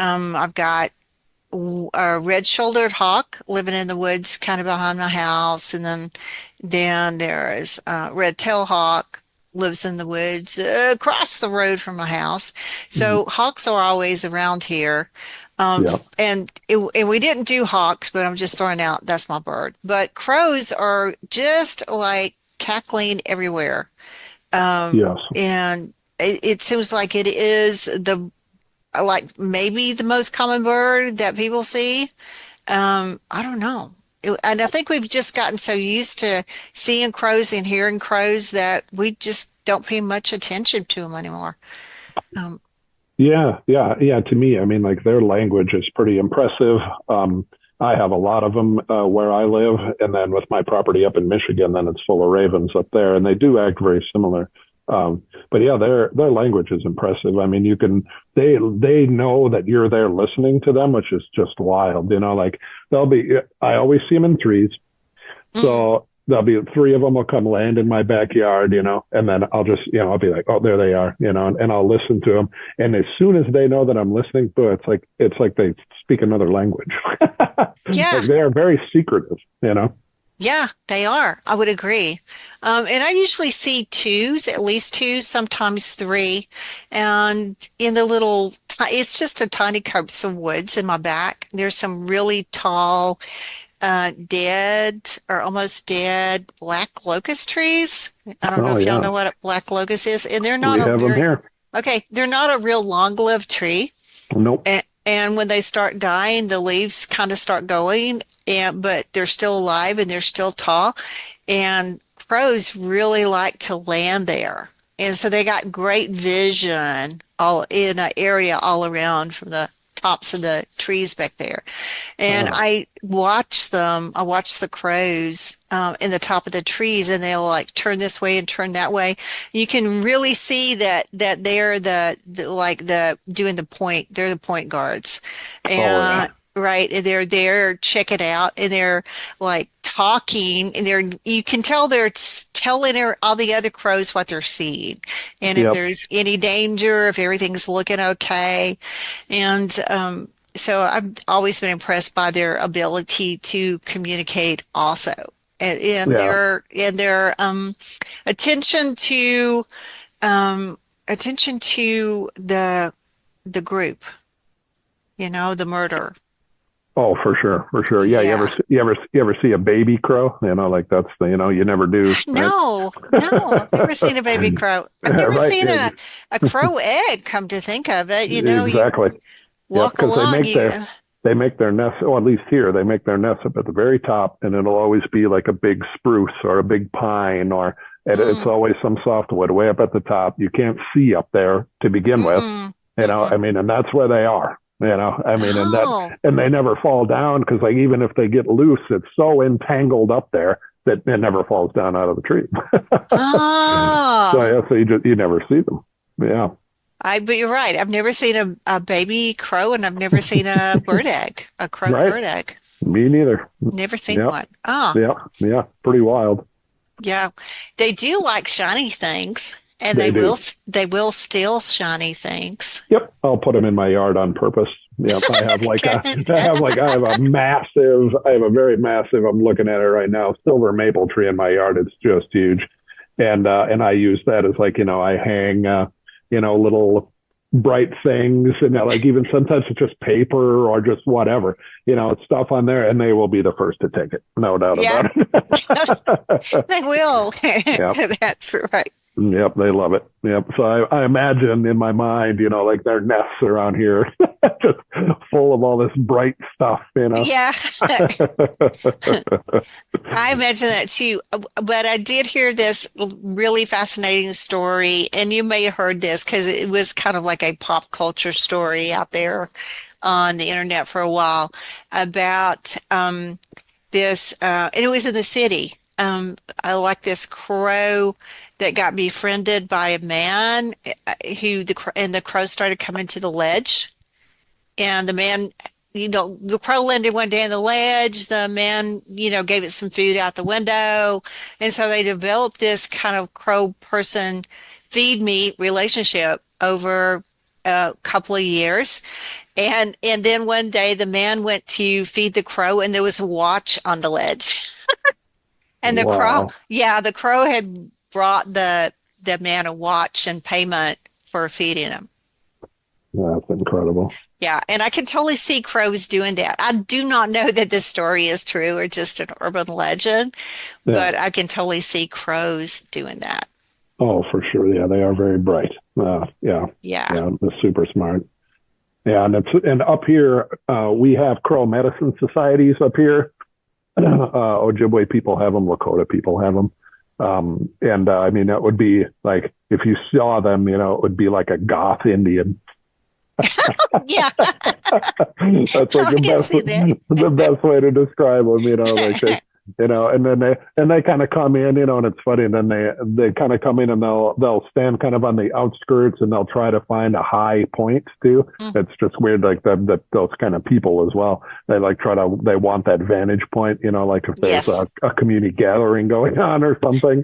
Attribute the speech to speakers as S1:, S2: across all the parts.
S1: I've got a red-shouldered hawk living in the woods kind of behind my house. And then there is red-tailed hawk lives in the woods across the road from my house.
S2: Mhm.
S1: So hawks are always around here.
S2: Yeah.
S1: And we didn't do hawks, but I'm just throwing out that's my bird. But crows are just like cackling everywhere.
S2: Yes.
S1: And it seems like it is the like maybe the most common bird that people see. I don't know. And I think we've just gotten so used to seeing crows and hearing crows that we just don't pay much attention to them anymore. Um,
S2: Yeah, yeah, yeah. To me, I mean, like their language is pretty impressive. I have a lot of them where I live, and then with my property up in Michigan, then it's full of ravens up there, and they do act very similar. But yeah, their language is impressive. I mean, you can they know that you're there listening to them, which is just wild. You know, like they'll be. I always see them in threes.
S1: mm,
S2: So there'll be three of them will come land in my backyard, and then I'll just, I'll be like, oh, there they are, and I'll listen to them. And as soon as they know that I'm listening, boy, it's like they speak another language.
S1: yeah,
S2: Like they are very secretive.
S1: yeah, they are. I would agree. And I usually see twos, at least two, sometimes three. And in the it's just a tiny copse of woods in my back. There's some really tall dead or almost dead black locust trees. I don't know
S2: Oh
S1: if y'all know
S2: yeah,
S1: what a black locust is, and they're not
S2: we
S1: a
S2: have them
S1: very
S2: here.
S1: okay. They're not a real long-lived tree,
S2: Nope.
S1: and when they start dying, the leaves kind of start going, and but they're still alive and they're still tall, and crows really like to land there. And so they got great vision all in an area all around from the tops of the trees back there. And
S2: Uh,
S1: I watch them, I watch the crows in the top of the trees and they'll like turn this way and turn that way. You can really see that they're the like the doing the point, they're the point guards.
S2: oh yeah.
S1: And right, and they're there, check it out, and they're like talking and they're you can tell they're telling all the other crows what they're seeing and if
S2: Yep.
S1: there's any danger, if everything's looking okay. And so I've always been impressed by their ability to communicate also and
S2: Yeah.
S1: their attention to um attention to the group, the murder.
S2: Oh, for sure, for sure. Yeah. You ever
S1: Yeah.
S2: see- you ever you ever see a baby crow? Like that's the you never do, right?
S1: No, no, I've never seen a baby crow. I've never
S2: Right.
S1: seen a crow egg, come to think of it. You
S2: Exactly. Yep.
S1: walk
S2: Because they
S1: along,
S2: make their
S1: you
S2: they make their nest, or at least here, they make their nest up at the very top, and it'll always be like a big spruce or a big pine, or it's
S1: mm,
S2: always some softwood way up at the top. You can't see up there to begin with.
S1: mm,
S2: I
S1: mm-mm.
S2: mean, and that's where they are. I mean,
S1: Oh,
S2: and they never fall down because, like, even if they get loose, it's so entangled up there that it never falls down out of the tree. So
S1: oh.
S2: yeah, so you never see them. Yeah.
S1: But you're right. I've never seen a baby crow and I've never seen a bird egg, a crow
S2: Right.
S1: bird egg.
S2: Me neither.
S1: Never seen
S2: Yep.
S1: one. Oh,
S2: Yeah. Yeah. Pretty wild.
S1: yeah. They do like shiny things and
S2: They do.
S1: they will steal shiny things.
S2: Yep. I'll put them in my yard on purpose. Yep.
S1: Good.
S2: I have I have a very massive, I'm looking at it right now, silver maple tree in my yard. It's just huge. And I use that as like, I hang, little bright things. And like even sometimes it's just paper or just whatever, it's stuff on there and they will be the first to take it. No doubt
S1: Yeah,
S2: about it.
S1: they will.
S2: Yep.
S1: That's right.
S2: Yep, they love it. Yep. So I imagine in my mind, like their nests around here, just full of all this bright stuff.
S1: Yeah. I imagine that too. But I did hear this really fascinating story, and you may have heard this because it was kind of like a pop culture story out there on the internet for a while about and it was in the city. I like this crow that got befriended by a man and the crow started coming to the ledge. And the man, the crow landed one day on the ledge. The man, gave it some food out the window. And so they developed this kind of crow person feed me relationship over a couple of years. And then one day the man went to feed the crow and there was a watch on the ledge. And the crow,
S2: Wow.
S1: yeah, the crow had brought the man a watch in payment for feeding him.
S2: That's incredible.
S1: Yeah, and I can totally see crows doing that. I do not know that this story is true or just an urban legend,
S2: Yeah.
S1: but I can totally see crows doing that.
S2: Oh, for sure. Yeah, they are very bright. Yeah.
S1: Yeah.
S2: Yeah, they're super smart. Yeah, and up here we have crow medicine societies up here. Ojibwe people have them, Lakota people have them. And I mean, that would be like if you saw them, it would be like a goth Indian.
S1: Yeah,
S2: That's like
S1: I can see that.
S2: the best way to describe them. Like and then they kind of come in, and it's funny. And then they kind of come in and they'll stand kind of on the outskirts and they'll try to find a high point too.
S1: Mm.
S2: It's just weird, like that those kind of people as well. They like they want that vantage point, like if there's
S1: Yes.
S2: a community gathering going on or something.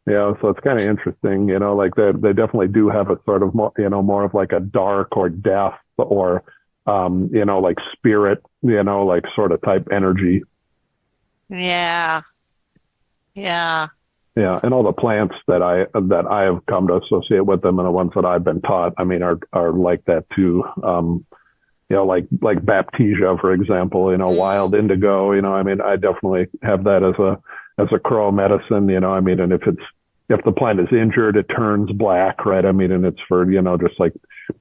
S2: So it's kind of interesting, like they definitely do have a sort of more, more of like a dark or death or, like spirit, like sort of type energy.
S1: Yeah. Yeah.
S2: Yeah. And all the plants that I have come to associate with them and the ones that I've been taught, I mean, are like that too. Like Baptisia, for example,
S1: Mm.
S2: wild indigo, I mean, I definitely have that as a crow medicine, I mean, and if the plant is injured, it turns black, right? I mean, and it's for, just like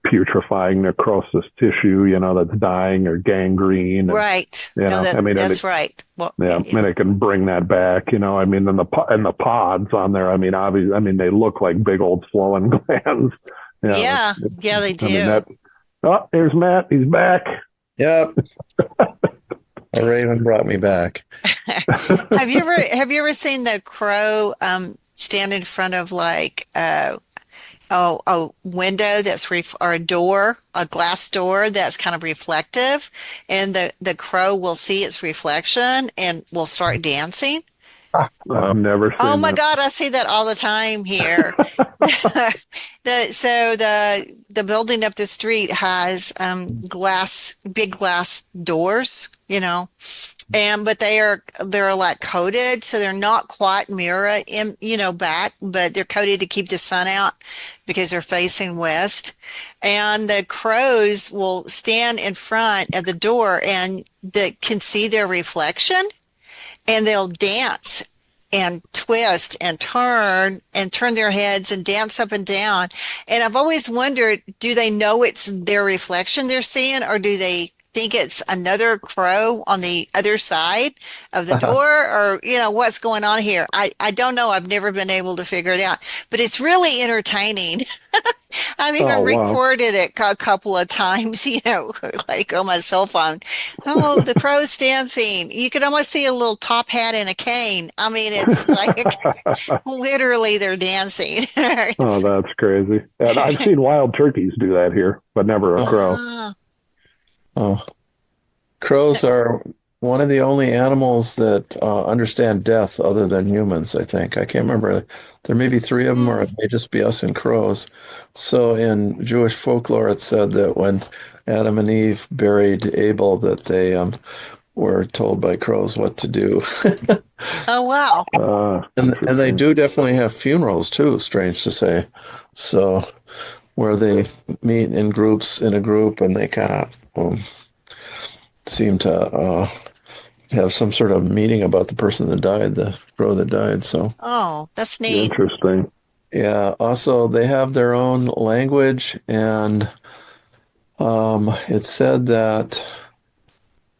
S2: putrefying necrosis tissue, that's dying or gangrene. And,
S1: Right. No,
S2: I mean,
S1: that's right. Well,
S2: yeah, and it can bring that back, I mean, and the pods on there, I mean, obviously, I mean, they look like big old swollen glands.
S1: yeah, yeah, they
S2: I mean,
S1: do.
S2: there's Matt. He's back.
S3: Yep, a raven brought me back.
S1: Have you ever seen the crow stand in front of like a window or a door, a glass door that's kind of reflective, and the crow will see its reflection and will start dancing?
S3: Wow.
S2: I've never
S1: Oh
S2: seen
S1: my
S2: that.
S1: God, I see that all the time here. So the building up the street has big glass doors, and but they're like coated, so they're not quite mirror in, back, but they're coated to keep the sun out because they're facing west. And the crows will stand in front of the door and they can see their reflection and they'll dance and twist and turn their heads and dance up and down. And I've always wondered, do they know it's their reflection they're seeing, or do they think it's another crow on the other side of the door, or what's going on here? I don't know. I've never been able to figure it out, but it's really entertaining. I've even
S2: Oh, wow.
S1: recorded it a couple of times, like on my cell phone. Oh, the crow's dancing. You can almost see a little top hat and a cane. I mean, it's like literally they're dancing.
S2: Oh,
S1: It's-
S2: that's crazy. And I've seen wild turkeys do that here, but never a
S3: Oh,
S2: crow.
S1: Ah,
S3: oh. Crows are one of the only animals that understand death other than humans, I think. I can't remember. There may be three of them, or
S1: mm.
S3: it may just be us and crows. So in Jewish folklore, it's said that when Adam and Eve buried Abel, that they were told by crows what to do.
S1: Oh, wow.
S3: And they
S2: Interesting.
S3: do definitely have funerals too, strange to say. So where they meet in groups in a group and they kind of seem to have some sort of meeting about the person that died, the crow that died. So
S1: Oh, that's neat.
S2: Interesting.
S3: yeah. Also, they have their own language, and it's said that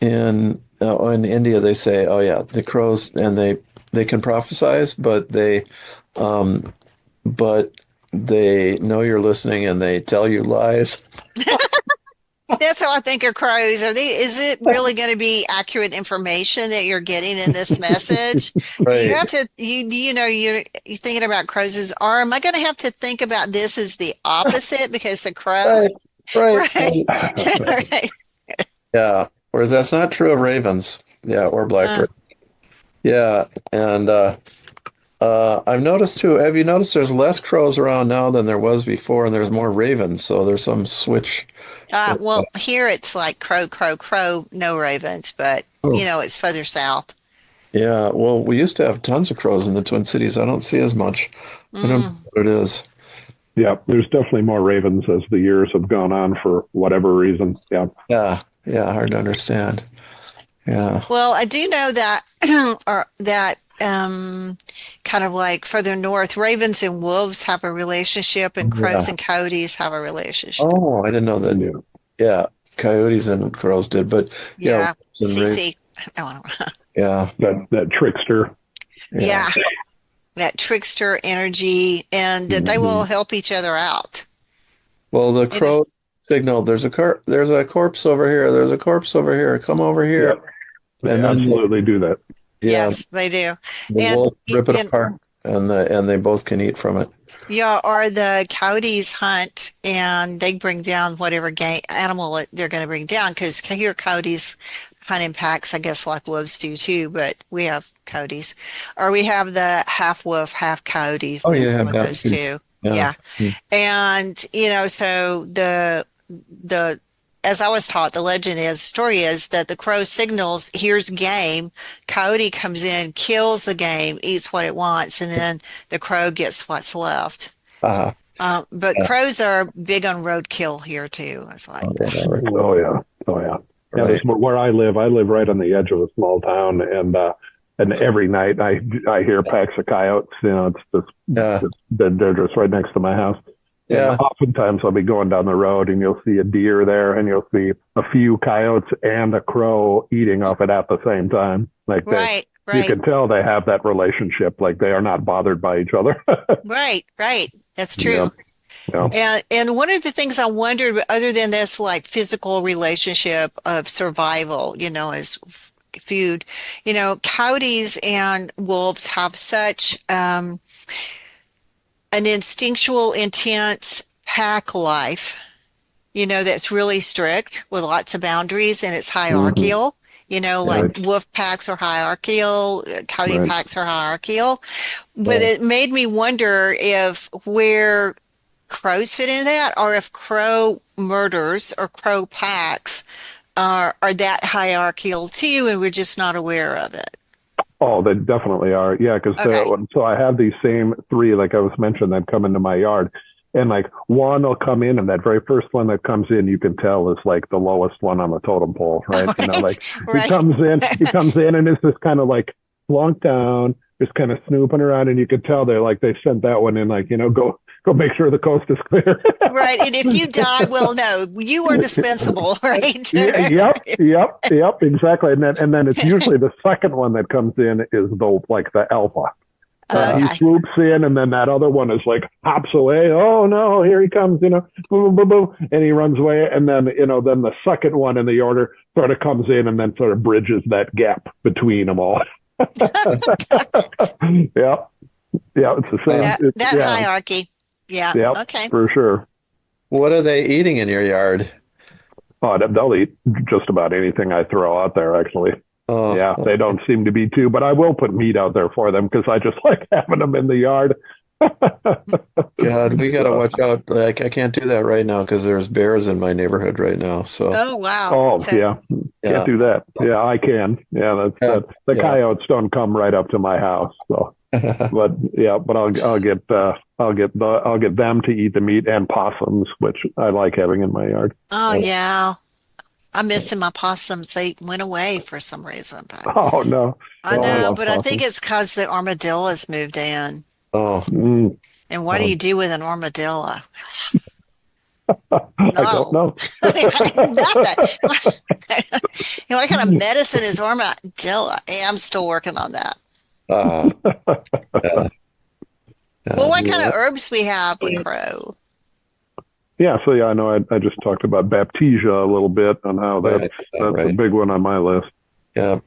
S3: in India they say, "Oh yeah, the crows," and they can prophesize, um, but they know you're listening and they tell you lies.
S1: That's how I think of crows. Is it really going to be accurate information that you're getting in this message? Do you
S3: Right,
S1: have to, you're thinking about crows, or am I going to have to think about this as the opposite because the
S3: right,
S1: crow,
S3: right.
S1: right? Right.
S3: Yeah. Whereas that's not true of ravens. Yeah, or
S1: Uh,
S3: blackbird. Yeah, and I've noticed too. Have you noticed there's less crows around now than there was before, and there's more ravens. So there's some switch.
S1: Well, here it's like crow, crow, crow, no ravens, but
S3: Oh.
S1: it's further south.
S3: Yeah, well, we used to have tons of crows in the Twin Cities. I don't see as much. I don't know
S1: Mm.
S3: what it is.
S2: Yeah, there's definitely more ravens as the years have gone on for whatever reason. Yeah.
S3: Yeah, yeah, hard to understand. Yeah,
S1: Well, I do know that, or that kind of like further north, ravens and wolves have a relationship, and crows
S3: yeah.
S1: and coyotes have a relationship.
S3: Oh, I didn't know that.
S2: Yeah.
S3: Yeah, coyotes and crows did, but yeah,
S1: Yeah,
S3: wolves and ravens.
S1: CC. Oh,
S3: Yeah,
S2: That trickster.
S3: yeah.
S1: yeah, that trickster energy, and that they will
S2: Mhm.
S1: help each other out.
S3: Well, the
S1: You know,
S3: crow signal. There's a corpse over here. There's a corpse over here. Come over here.
S2: Yep. They
S3: And then
S2: absolutely do that.
S3: yeah,
S1: yes, they do.
S3: the
S1: And
S3: wolf rip it
S1: and
S3: apart, and they both can eat from it.
S1: yeah, or the coyotes hunt and they bring down whatever game animal they're going to bring down because here coyotes hunt in packs, I guess, like wolves do too. But we have coyotes, or we have the half wolf, half coyote.
S3: Oh,
S1: We
S3: you
S1: have some
S3: have
S1: of
S3: that
S1: those
S3: too.
S1: too.
S3: Yeah.
S1: Yeah, and so the as I was taught, the legend is, story is that the crow signals, here's game. Coyote comes in, kills the game, eats what it wants, and then the crow gets what's left.
S3: Uh,
S1: But
S3: yeah.
S1: crows are big on roadkill here too. It's like,
S3: Oh, yeah,
S2: Oh yeah. Oh yeah. Yeah.
S3: right.
S2: Where I live right on the edge of a small town, and every night I hear packs of coyotes.
S3: Yeah.
S2: They're just right next to my house. And
S3: Yeah.
S2: oftentimes I'll be going down the road and you'll see a deer there and you'll see a few coyotes and a crow eating off it at the same time.
S1: right,
S2: You
S1: right,
S2: can tell they have that relationship. Like they are not bothered by each other.
S1: right. That's
S2: Yeah.
S1: true.
S2: Yeah.
S1: And one of the things I wondered, other than this like physical relationship of survival, as food, coyotes and wolves have such an instinctual, intense pack life, that's really strict with lots of boundaries and it's
S2: Hmm.
S1: hierarchical. Like
S2: Right.
S1: wolf packs are hierarchical, coyote
S2: Right.
S1: packs are hierarchical. But
S3: Yeah.
S1: it made me wonder if where crows fit into that, or if crow murders or crow packs are that hierarchical too, and we're just not aware of it.
S2: Oh, they definitely are. Yeah, because
S1: Okay.
S2: so I have these same three, like I was mentioning, that come into my yard, and like one will come in, and that very first one that comes in, you can tell is like the lowest one on the totem pole, right?
S1: Right.
S2: Like
S1: Right.
S2: he comes in, and it's just kind of like plunk down, just kind of snooping around, and you can tell they're like they sent that one in, like go make sure the coast is clear.
S1: Right. And if you die, well, no, you are dispensable, right?
S2: Yeah, yep, exactly. And then it's usually the second one that comes in is the alpha. He
S1: Okay.
S2: swoops in, and then that other one is like hops away. Oh no, here he comes! Boom, boom, boom, and he runs away. And then then the second one in the order sort of comes in, and then sort of bridges that gap between them all. Yeah, yeah, it's the same.
S1: That
S2: Yeah,
S1: hierarchy. Yeah.
S2: yeah,
S1: Okay.
S2: for sure.
S3: What are they eating in your yard?
S2: Oh, they'll eat just about anything I throw out there. Actually,
S3: Oh,
S2: yeah, they don't seem to be too, but I will put meat out there for them because I just like having them in the yard.
S3: God, we gotta watch out. Like, I can't do that right now because there's bears in my neighborhood right now. So,
S1: Oh, wow.
S2: Oh,
S1: So,
S2: yeah, can't
S3: yeah,
S2: do that. Yeah, I can. Yeah,
S3: yeah,
S2: the
S3: yeah.
S2: coyotes don't come right up to my house. So, but yeah, but I'll get them to eat the meat and possums, which I like having in my yard.
S1: oh, yeah. I'm missing my possums. They went away for some reason, but
S2: Oh no,
S1: I
S2: oh, I
S1: know,
S2: love
S1: but I think
S2: possums.
S1: it's because the armadillos moved in.
S3: Oh,
S2: Mm,
S1: And what do
S3: oh,
S1: you do with an armadillo?
S2: I don't
S1: No.
S2: know.
S1: Nothing. What kind of medicine is armadillo? Hey, I'm still working on that.
S3: uh, yeah,
S1: Well,
S3: yeah,
S1: what kind of herbs we have with crow?
S2: Yeah, so yeah, I know. I just talked about Baptisia a little bit on how
S3: right,
S2: that's a
S3: right.
S2: big one on my list.
S3: Yeah,